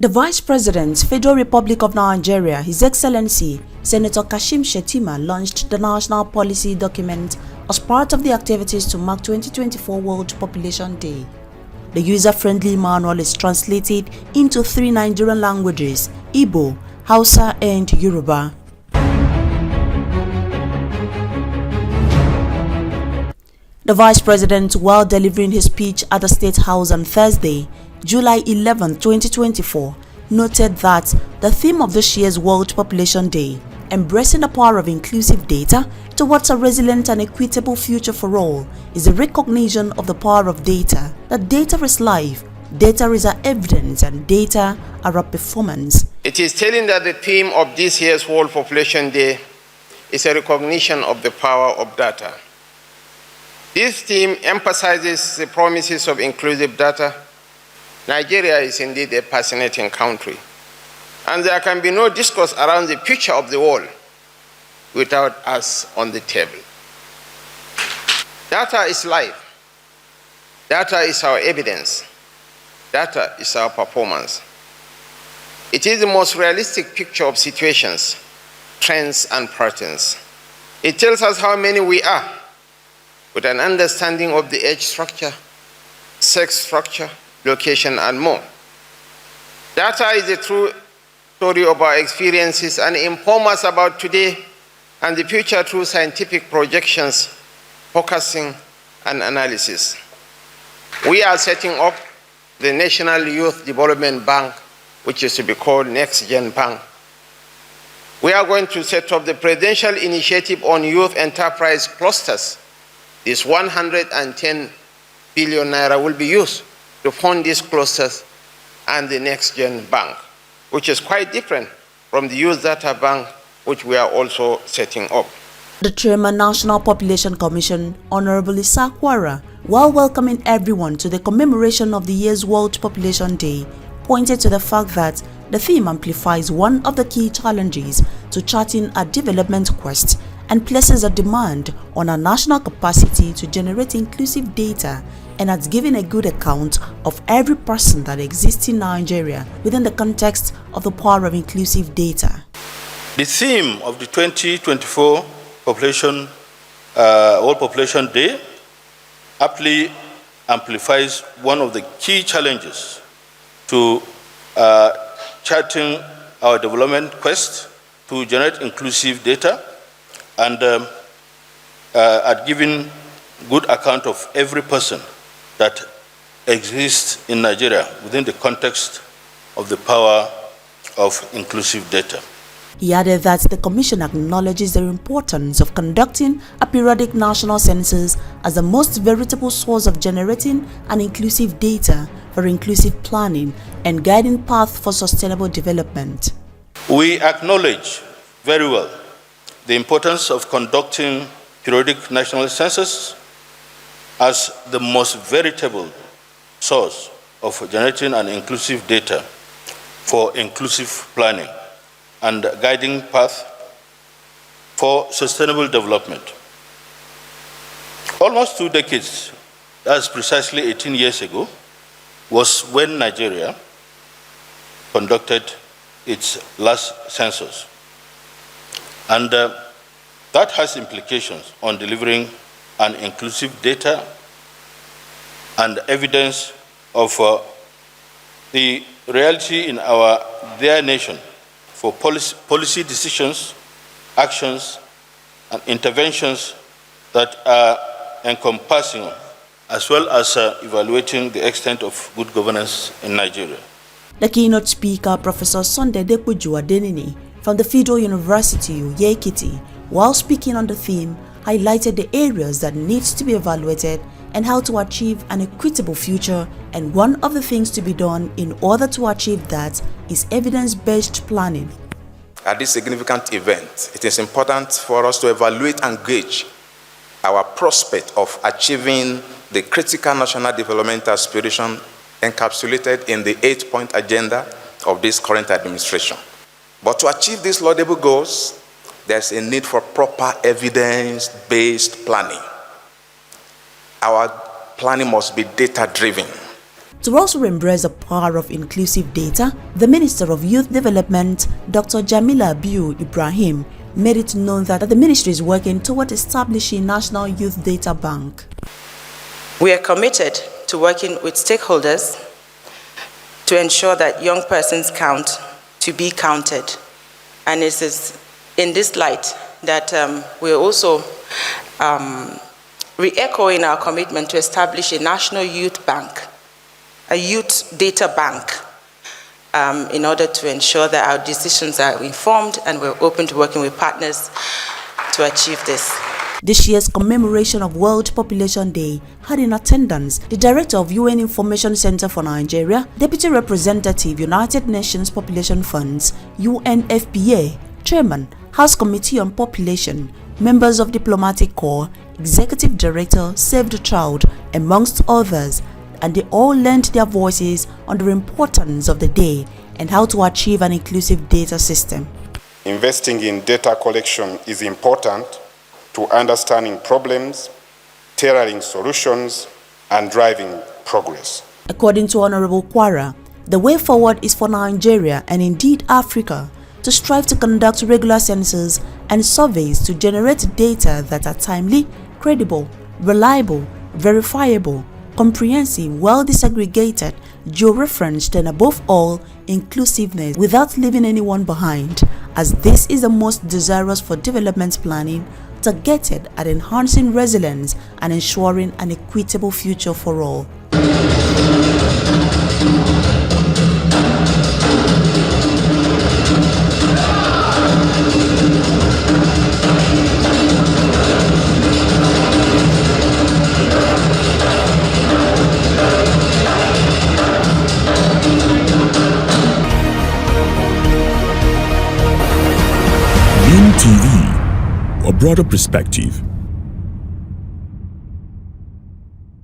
The Vice President, Federal Republic of Nigeria, His Excellency Senator Kashim Shettima, launched the national policy document as part of the activities to mark 2024 World Population Day. The user-friendly manual is translated into 3 Nigerian languages: Igbo, Hausa, and Yoruba. The Vice President, while delivering his speech at the State House on Thursday, July 11, 2024, noted that the theme of this year's World Population Day, embracing the power of inclusive data towards a resilient and equitable future for all, is a recognition of the power of data, that data is life, data is our evidence, and data are our performance. It is telling that the theme of this year's World Population Day is a recognition of the power of data. This theme emphasizes the promises of inclusive data. Nigeria is indeed a fascinating country, and there can be no discourse around the future of the world without us on the table. Data is life. Data is our evidence. Data is our performance. It is the most realistic picture of situations, trends, and patterns. It tells us how many we are, with an understanding of the age structure, sex structure, location, and more. Data is a true story of our experiences and inform us about today and the future through scientific projections, focusing, and analysis. We are setting up the National Youth Development Bank, which is to be called Next Gen Bank. We are going to set up the Presidential Initiative on Youth Enterprise Clusters. This 110 billion naira will be used to fund these clusters and the Next Gen Bank, which is quite different from the Youth Data Bank, which we are also setting up. The Chairman, National Population Commission, Honorable Issa Kwara, while welcoming everyone to the commemoration of the year's World Population Day, pointed to the fact that the theme amplifies one of the key challenges to charting a development quest and places a demand on our national capacity to generate inclusive data, and has given a good account of every person that exists in Nigeria within the context of the power of inclusive data. The theme of the 2024 World Population Day aptly amplifies one of the key challenges to charting our development quest to generate inclusive data, and at giving good account of every person that exists in Nigeria within the context of the power of inclusive data. He added that the Commission acknowledges the importance of conducting a periodic national census as the most veritable source of generating an inclusive data for inclusive planning and guiding path for sustainable development. We acknowledge very well the importance of conducting periodic national census as the most veritable source of generating an inclusive data for inclusive planning and guiding path for sustainable development. Almost 2 decades, that's precisely 18 years ago, was when Nigeria conducted its last census. And that has implications on delivering an inclusive data and evidence of the reality in their nation for policy decisions, actions, and interventions that are encompassing, as well as evaluating the extent of good governance in Nigeria. The keynote speaker, Professor Sunday Dekweju Adenini from the Federal University, Uyo-Ekiti, while speaking on the theme, highlighted the areas that needs to be evaluated and how to achieve an equitable future, and one of the things to be done in order to achieve that is evidence-based planning. At this significant event, it is important for us to evaluate and gauge our prospect of achieving the critical national development aspiration encapsulated in the 8-point agenda of this current administration. But to achieve these laudable goals, there's a need for proper evidence-based planning. Our planning must be data-driven. To also embrace the power of inclusive data, the Minister of Youth Development, Dr. Jamila Abiu Ibrahim, made it known that the ministry is working toward establishing National Youth Data Bank. We are committed to working with stakeholders to ensure that young persons count to be counted. And it is in this light that we're also re-echoing our commitment to establish a National Youth Bank, a youth data bank, in order to ensure that our decisions are informed, and we're open to working with partners to achieve this. This year's commemoration of World Population Day had in attendance the Director of UN Information Center for Nigeria, Deputy Representative United Nations Population Funds, UNFPA, Chairman, House Committee on Population, members of Diplomatic Corps, Executive Director, Save the Child, amongst others, and they all lent their voices on the importance of the day and how to achieve an inclusive data system. Investing in data collection is important to understanding problems, tailoring solutions, and driving progress. According to Honorable Kwara, the way forward is for Nigeria and indeed Africa to strive to conduct regular censuses and surveys to generate data that are timely, credible, reliable, verifiable, comprehensive, well disaggregated, geo-referenced, and above all, inclusiveness without leaving anyone behind, as this is the most desirous for development planning, targeted at enhancing resilience and ensuring an equitable future for all. Beam TV, a broader perspective.